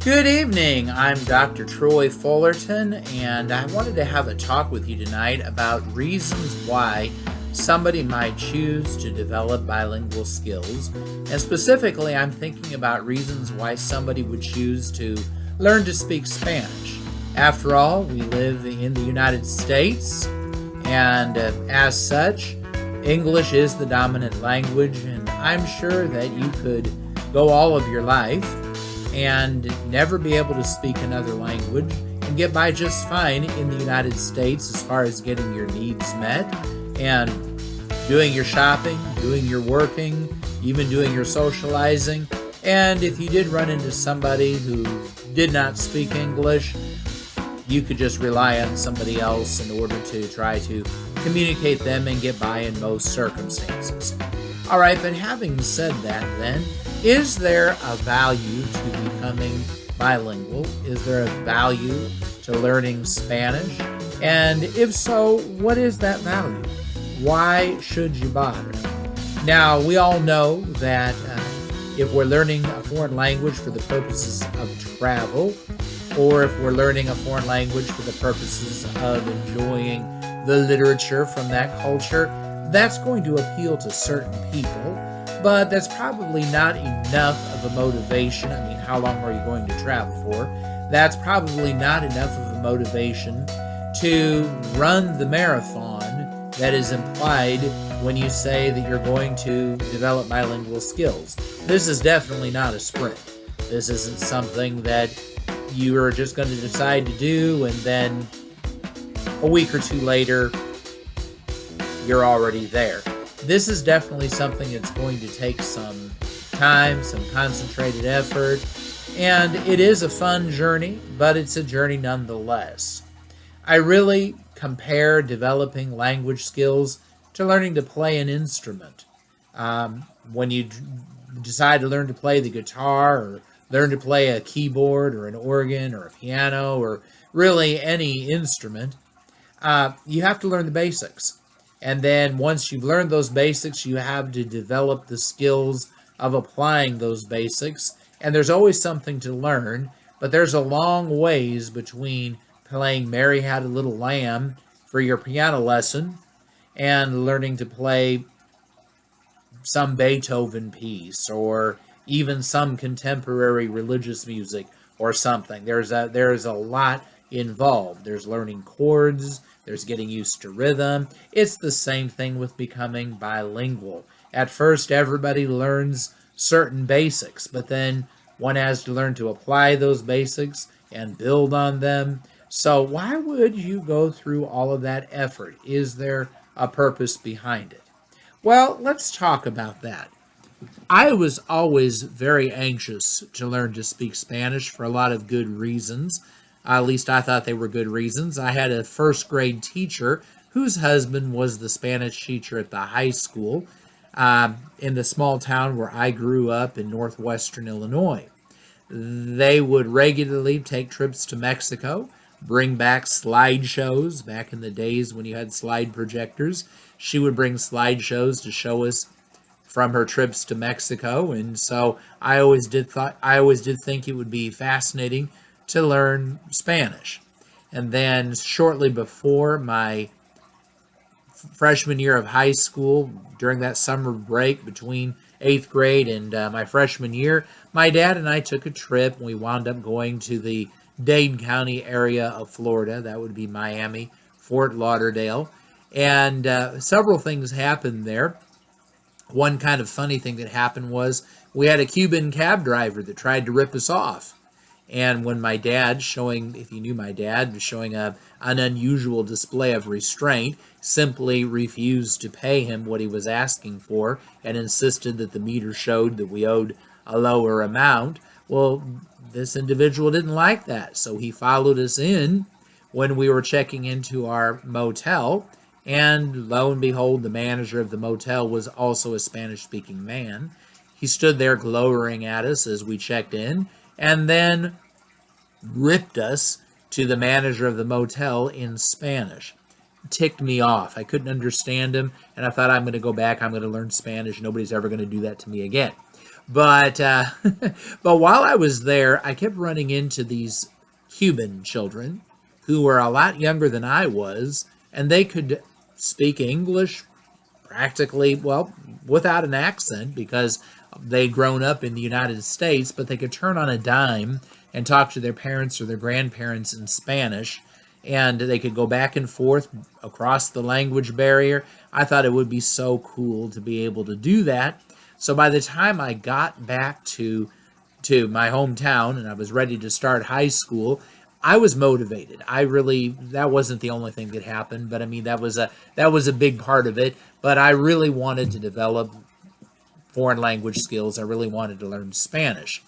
Good evening. I'm Dr. Troy Fullerton, and I wanted to have a talk with you tonight about reasons why somebody might choose to develop bilingual skills. And specifically, I'm thinking about reasons why somebody would choose to learn to speak Spanish. After all, we live in the United States, and as such, English is the dominant language, and I'm sure that you could go all of your life and never be able to speak another language and get by just fine in the United States as far as getting your needs met and doing your shopping, doing your working, even doing your socializing. And if you did run into somebody who did not speak English, you could just rely on somebody else in order to try to communicate them and get by in most circumstances. All right, but having said that then, is there a value to becoming bilingual? Is there a value to learning Spanish? And if so, what is that value? Why should you bother? Now, we all know that if we're learning a foreign language for the purposes of travel, or if we're learning a foreign language for the purposes of enjoying the literature from that culture, that's going to appeal to certain people. But that's probably not enough of a motivation. I mean, how long are you going to travel for? That's probably not enough of a motivation to run the marathon that is implied when you say that you're going to develop bilingual skills. This is definitely not a sprint. This isn't something that you are just going to decide to do and then a week or two later, you're already there. This is definitely something that's going to take some time, some concentrated effort, and it is a fun journey, but it's a journey nonetheless. I really compare developing language skills to learning to play an instrument. When you decide to learn to play the guitar or learn to play a keyboard or an organ or a piano or really any instrument, you have to learn the basics. And then once you've learned those basics, you have to develop the skills of applying those basics. And there's always something to learn, but there's a long ways between playing Mary Had a Little Lamb for your piano lesson and learning to play some Beethoven piece or even some contemporary religious music or something. There's a lot involved. There's learning chords. There's getting used to rhythm. It's the same thing with becoming bilingual. At first, everybody learns certain basics, but then one has to learn to apply those basics and build on them. So why would you go through all of that effort? Is there a purpose behind it? Well, let's talk about that. I was always very anxious to learn to speak Spanish for a lot of good reasons. At least I thought they were good reasons. I had a first grade teacher whose husband was the Spanish teacher at the high school in the small town where I grew up in northwestern Illinois. They would regularly take trips to Mexico, bring back slideshows. Back in the days when you had slide projectors, she would bring slideshows to show us from her trips to Mexico, and so I always did think it would be fascinating to learn Spanish. And then shortly before my freshman year of high school, during that summer break between 8th grade and my freshman year, my dad and I took a trip, and we wound up going to the Dade County area of Florida. That would be Miami, Fort Lauderdale. And several things happened there. One kind of funny thing that happened was we had a Cuban cab driver that tried to rip us off. And when my dad, if you knew my dad, was showing an unusual display of restraint, simply refused to pay him what he was asking for and insisted that the meter showed that we owed a lower amount. Well, this individual didn't like that, so he followed us in when we were checking into our motel, and lo and behold, the manager of the motel was also a Spanish-speaking man. He stood there glowering at us as we checked in, and then ripped us to the manager of the motel in Spanish. It ticked me off. I couldn't understand him, and I thought, I'm going to go back, I'm going to learn Spanish. Nobody's ever going to do that to me again. But but while I was there, I kept running into these Cuban children who were a lot younger than I was, and they could speak English practically, well, without an accent because they'd grown up in the United States, but they could turn on a dime and talk to their parents or their grandparents in Spanish, and they could go back and forth across the language barrier. I thought it would be so cool to be able to do that. So by the time I got back to my hometown and I was ready to start high school, I was motivated. I really, that wasn't the only thing that happened, but I mean that was a big part of it, but I really wanted to develop foreign language skills. I really wanted to learn Spanish.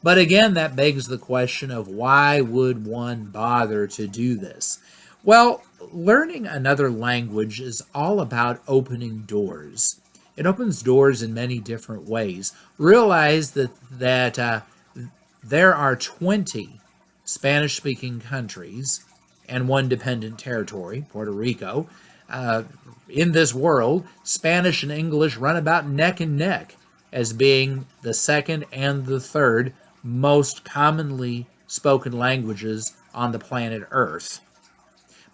But again, that begs the question of why would one bother to do this? Well, learning another language is all about opening doors. It opens doors in many different ways. Realize that there are 20 Spanish-speaking countries and one dependent territory, Puerto Rico. In this world, Spanish and English run about neck and neck as being the second and the third most commonly spoken languages on the planet Earth.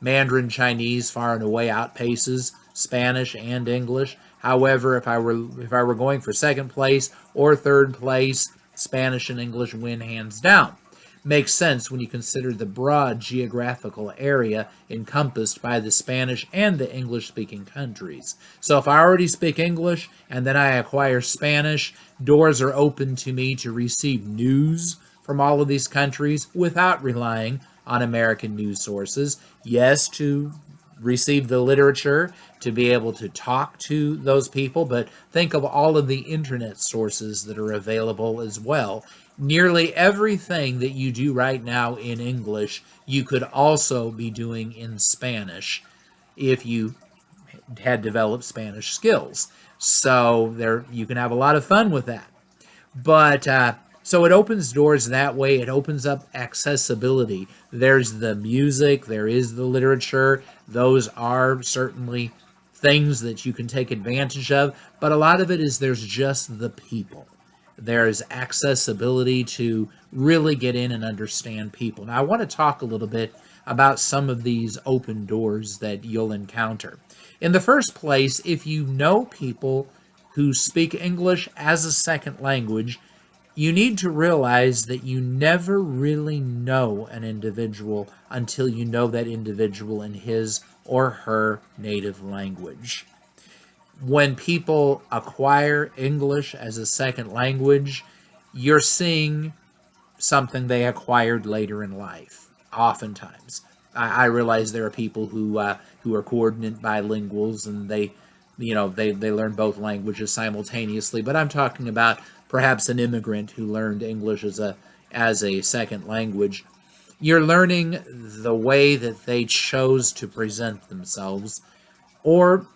Mandarin Chinese far and away outpaces Spanish and English. However, if I were going for second place or third place, Spanish and English win hands down. Makes sense when you consider the broad geographical area encompassed by the Spanish and the English-speaking countries. So if I already speak English and then I acquire Spanish, doors are open to me to receive news from all of these countries without relying on American news sources. Yes, to receive the literature, to be able to talk to those people, but think of all of the internet sources that are available as well. Nearly everything that you do right now in English, you could also be doing in Spanish if you had developed Spanish skills. So there, you can have a lot of fun with that. But so it opens doors that way. It opens up accessibility. There's the music, there is the literature. Those are certainly things that you can take advantage of. But a lot of it is there's just the people. There's accessibility to really get in and understand people. Now, I want to talk a little bit about some of these open doors that you'll encounter. In the first place, if you know people who speak English as a second language, you need to realize that you never really know an individual until you know that individual in his or her native language. When people acquire English as a second language, you're seeing something they acquired later in life, oftentimes. I realize there are people who are coordinate bilinguals and they learn both languages simultaneously, but I'm talking about perhaps an immigrant who learned English as a second language. You're learning the way that they chose to present themselves, or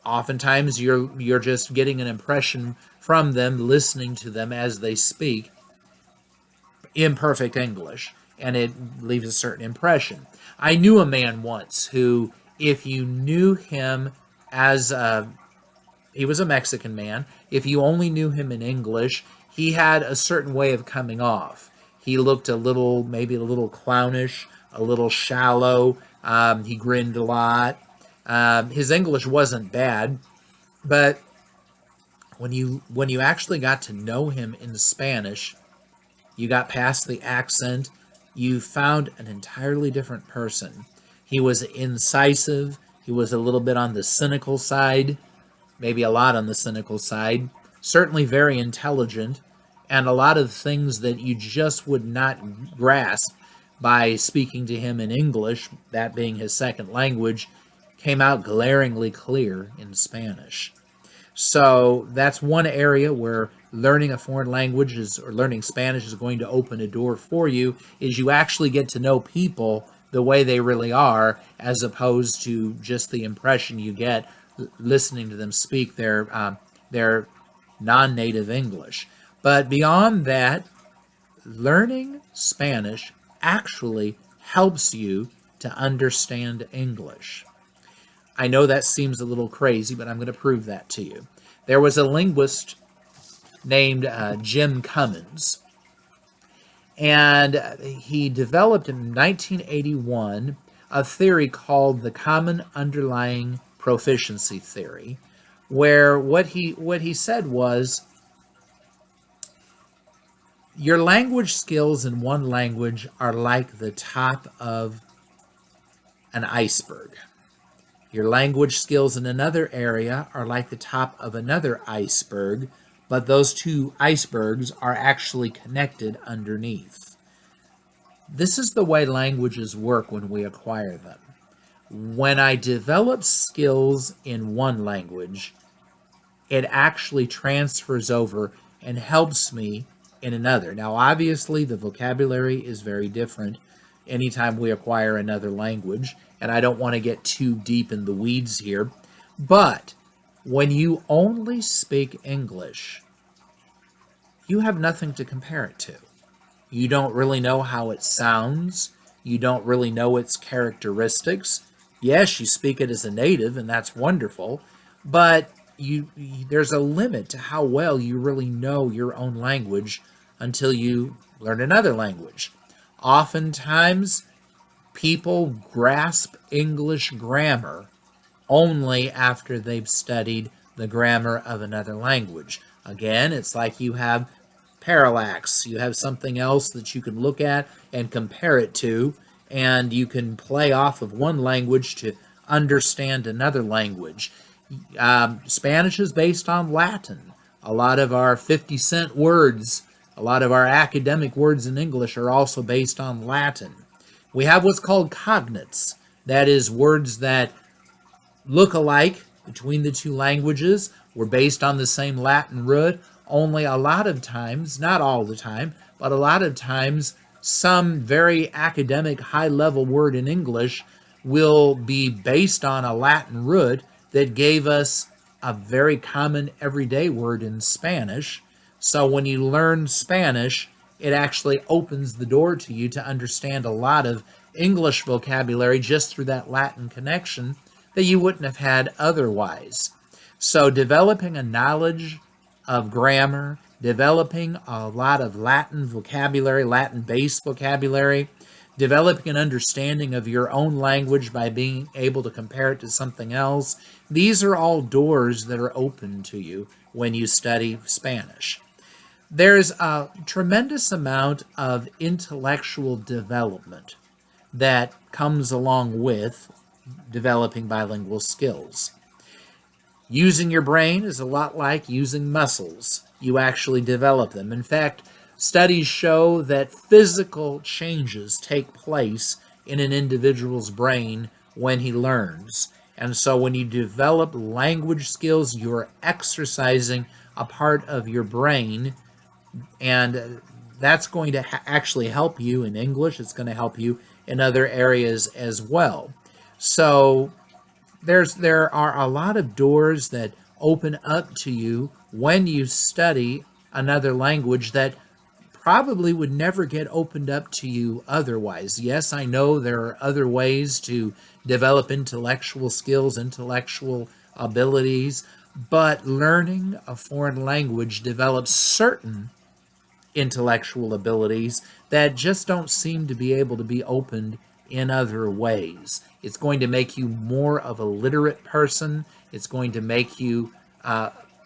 oftentimes you're just getting an impression from them, listening to them as they speak imperfect English, and it leaves a certain impression. I knew a man once who, if you knew him as he was a Mexican man, if you only knew him in English, he had a certain way of coming off. He looked maybe a little clownish, a little shallow. He grinned a lot. His English wasn't bad, but when you actually got to know him in Spanish, you got past the accent, you found an entirely different person. He was incisive. He was a little bit on the cynical side, maybe a lot on the cynical side, certainly very intelligent, and a lot of things that you just would not grasp by speaking to him in English, that being his second language, came out glaringly clear in Spanish. So that's one area where learning a foreign language or learning Spanish is going to open a door for you, is you actually get to know people the way they really are, as opposed to just the impression you get listening to them speak their non-native English. But beyond that, learning Spanish actually helps you to understand English. I know that seems a little crazy, but I'm going to prove that to you. There was a linguist named Jim Cummins. And he developed in 1981 a theory called the Common Underlying Proficiency Theory, where what he said was your language skills in one language are like the top of an iceberg. Your language skills in another area are like the top of another iceberg, but those two icebergs are actually connected underneath. This is the way languages work when we acquire them. When I develop skills in one language, it actually transfers over and helps me in another. Now, obviously, the vocabulary is very different anytime we acquire another language, and I don't want to get too deep in the weeds here, but when you only speak English, you have nothing to compare it to. You don't really know how it sounds. You don't really know its characteristics. Yes, you speak it as a native, and that's wonderful, but there's a limit to how well you really know your own language until you learn another language. Oftentimes, people grasp English grammar only after they've studied the grammar of another language. Again, it's like you have parallax. You have something else that you can look at and compare it to, and you can play off of one language to understand another language. Spanish is based on Latin. A lot of our 50-cent words, a lot of our academic words in English are also based on Latin. We have what's called cognates. That is, words that look alike between the two languages. Were based on the same Latin root, only a lot of times, not all the time, but a lot of times, some very academic high-level word in English will be based on a Latin root that gave us a very common everyday word in Spanish. So when you learn Spanish, it actually opens the door to you to understand a lot of English vocabulary just through that Latin connection that you wouldn't have had otherwise. So developing a knowledge of grammar, developing a lot of Latin vocabulary, Latin-based vocabulary, developing an understanding of your own language by being able to compare it to something else, these are all doors that are open to you when you study Spanish. There's a tremendous amount of intellectual development that comes along with developing bilingual skills. Using your brain is a lot like using muscles. You actually develop them. In fact, studies show that physical changes take place in an individual's brain when he learns. And so when you develop language skills, you're exercising a part of your brain, and that's going to actually help you in English. It's going to help you in other areas as well. So there are a lot of doors that open up to you when you study another language that probably would never get opened up to you otherwise. Yes, I know there are other ways to develop intellectual skills, intellectual abilities, but learning a foreign language develops certain intellectual abilities that just don't seem to be able to be opened in other ways. It's going to make you more of a literate person. It's going to make you,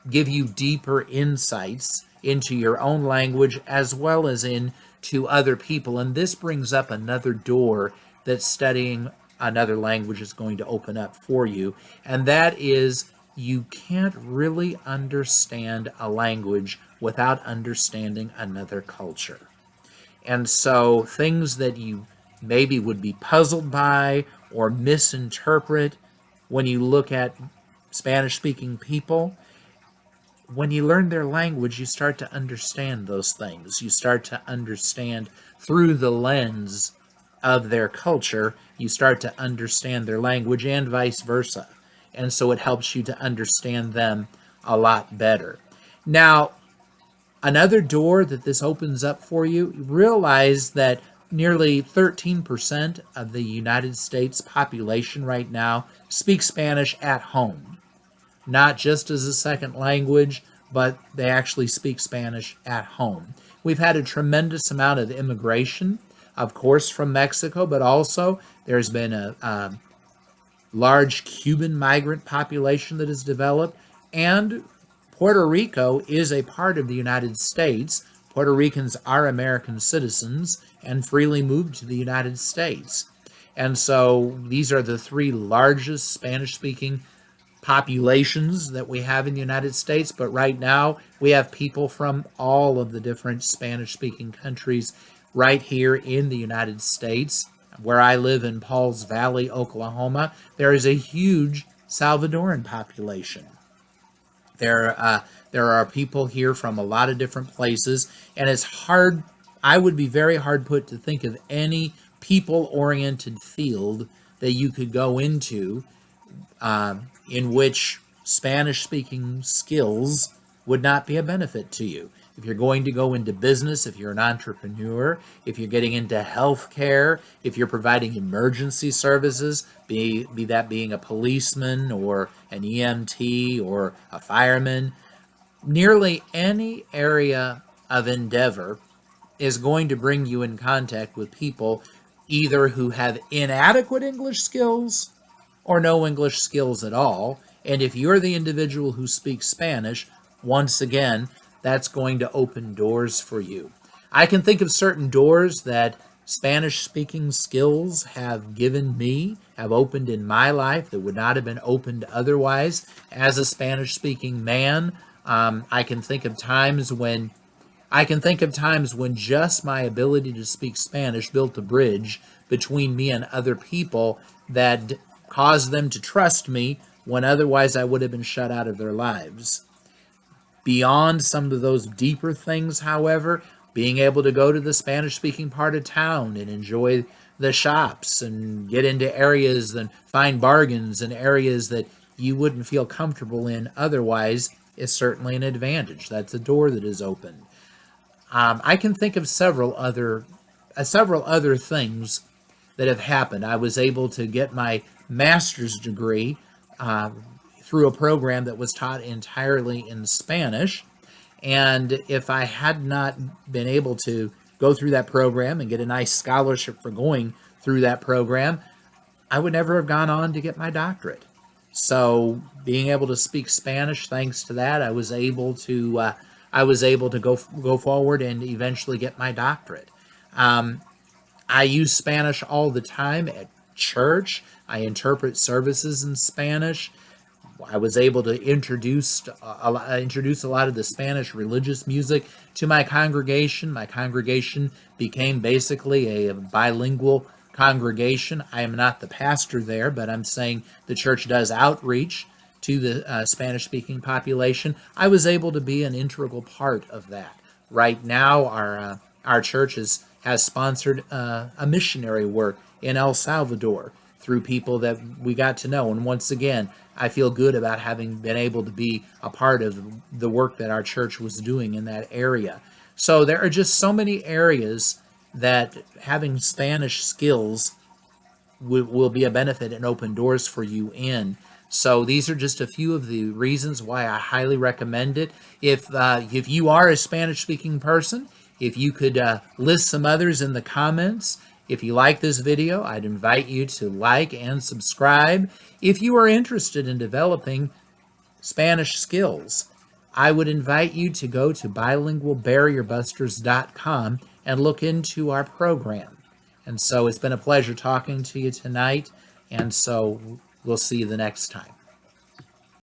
give you deeper insights into your own language as well as into other people. And this brings up another door that studying another language is going to open up for you. And that is, you can't really understand a language without understanding another culture. And so things that you maybe would be puzzled by or misinterpret when you look at Spanish-speaking people, when you learn their language, you start to understand those things. You start to understand through the lens of their culture. You start to understand their language and vice versa. And so it helps you to understand them a lot better. Now, another door that this opens up for you, realize that nearly 13% of the United States population right now speaks Spanish at home. Not just as a second language, but they actually speak Spanish at home. We've had a tremendous amount of immigration, of course, from Mexico, but also there's been a large Cuban migrant population that has developed, and Puerto Rico is a part of the United States. Puerto Ricans are American citizens and freely moved to the United States. And so these are the three largest Spanish speaking populations that we have in the United States, but right now we have people from all of the different Spanish speaking countries right here in the United States. Where I live in Pauls Valley, Oklahoma, there is a huge Salvadoran population. There are people here from a lot of different places, and it's hard. I would be very hard put to think of any people-oriented field that you could go into in which Spanish-speaking skills would not be a benefit to you. If you're going to go into business, if you're an entrepreneur, if you're getting into healthcare, if you're providing emergency services, be that being a policeman or an EMT or a fireman, nearly any area of endeavor is going to bring you in contact with people either who have inadequate English skills or no English skills at all. And if you're the individual who speaks Spanish, once again, that's going to open doors for you. I can think of certain doors that Spanish-speaking skills have given me, have opened in my life that would not have been opened otherwise. As a Spanish-speaking man, I can think of times when just my ability to speak Spanish built a bridge between me and other people that caused them to trust me when otherwise I would have been shut out of their lives. Beyond some of those deeper things, however, being able to go to the Spanish-speaking part of town and enjoy the shops and get into areas and find bargains in areas that you wouldn't feel comfortable in otherwise is certainly an advantage. That's a door that is opened. I can think of several other things that have happened. I was able to get my master's degree through a program that was taught entirely in Spanish. And if I had not been able to go through that program and get a nice scholarship for going through that program, I would never have gone on to get my doctorate. So being able to speak Spanish, thanks to that, I was able to go forward and eventually get my doctorate. I use Spanish all the time at church. I interpret services in Spanish. I was able to introduce a lot of the Spanish religious music to my congregation. My congregation became basically a bilingual congregation. I am not the pastor there, but I'm saying the church does outreach to the Spanish-speaking population. I was able to be an integral part of that. Right now, our church has sponsored a missionary work in El Salvador through people that we got to know. And once again, I feel good about having been able to be a part of the work that our church was doing in that area. So there are just so many areas that having Spanish skills will be a benefit and open doors for you in. So these are just a few of the reasons why I highly recommend it. If you are a Spanish-speaking person, if you could list some others in the comments. If you like this video, I'd invite you to like and subscribe. If you are interested in developing Spanish skills, I would invite you to go to bilingualbarrierbusters.com and look into our program. And so it's been a pleasure talking to you tonight, and so we'll see you the next time.